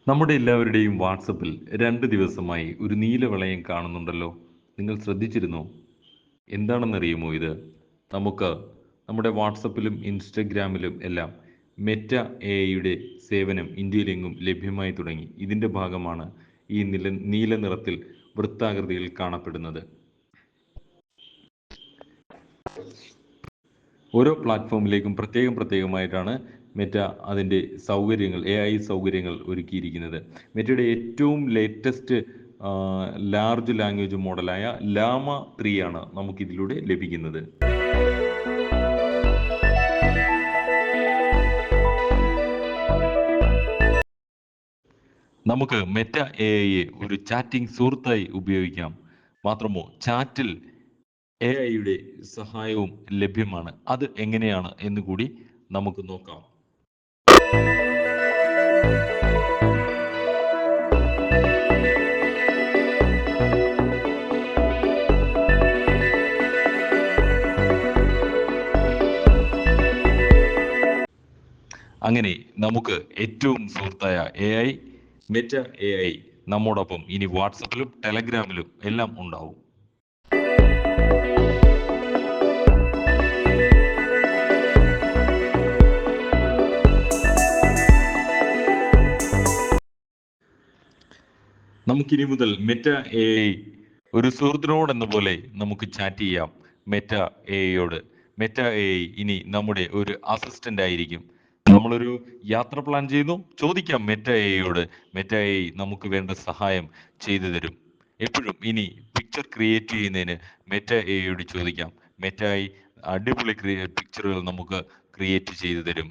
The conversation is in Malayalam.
നമ്മുടെ എല്ലാവരുടെയും വാട്സപ്പിൽ 2 ദിവസമായി ഒരു നീല വളയം കാണുന്നുണ്ടല്ലോ. നിങ്ങൾ ശ്രദ്ധിച്ചിരുന്നോ? എന്താണെന്നറിയുമോ ഇത്? നമുക്ക് നമ്മുടെ വാട്സപ്പിലും ഇൻസ്റ്റഗ്രാമിലും എല്ലാം മെറ്റ എഐയുടെ സേവനം ഇന്ത്യയിലെങ്ങും ലഭ്യമായി തുടങ്ങി. ഇതിൻ്റെ ഭാഗമാണ് ഈ നീല നിറത്തിൽ വൃത്താകൃതിയിൽ കാണപ്പെടുന്നത്. ഓരോ പ്ലാറ്റ്ഫോമിലേക്കും പ്രത്യേകമായിട്ടാണ് മെറ്റ അതിൻ്റെ സൗകര്യങ്ങൾ, AI സൗകര്യങ്ങൾ ഒരുക്കിയിരിക്കുന്നത്. മെറ്റയുടെ ഏറ്റവും ലേറ്റസ്റ്റ് ലാർജ് ലാംഗ്വേജ് മോഡലായ ലാമ 3 ആണ് നമുക്കിതിലൂടെ ലഭിക്കുന്നത്. നമുക്ക് മെറ്റ എഐയെ ഒരു ചാറ്റിംഗ് സുഹൃത്തായി ഉപയോഗിക്കാം. മാത്രമോ ചാറ്റിൽ എഐയുടെ സഹായവും ലഭ്യമാണ്. അത് എങ്ങനെയാണ് എന്ന് കൂടി നമുക്ക് നോക്കാം. അങ്ങനെ നമുക്ക് ഏറ്റവും സുഹൃത്തായ AI, മെറ്റ AI നമ്മോടൊപ്പം ഇനി വാട്സപ്പിലും ടെലഗ്രാമിലും എല്ലാം ഉണ്ടാവും. നമുക്കിനി മുതൽ മെറ്റ AI ഒരു സുഹൃത്തിനോടെന്ന പോലെ നമുക്ക് ചാറ്റ് ചെയ്യാം. മെറ്റ എഐയോട്. മെറ്റ AI ഇനി നമ്മുടെ ഒരു അസിസ്റ്റന്റ് ആയിരിക്കും. നമ്മളൊരു യാത്ര പ്ലാൻ ചെയ്യുന്നു, ചോദിക്കാം മെറ്റ എഐയോട്. മെറ്റ എഐ നമുക്ക് വേണ്ട സഹായം ചെയ്തു തരും. എപ്പോഴും ഇനി പിക്ചർ ക്രിയേറ്റ് ചെയ്യുന്നതിന് മെറ്റ എഐയോട് ചോദിക്കാം. മെറ്റ എഐ അടിപൊളി പിക്ചറുകൾ നമുക്ക് ക്രിയേറ്റ് ചെയ്തു തരും.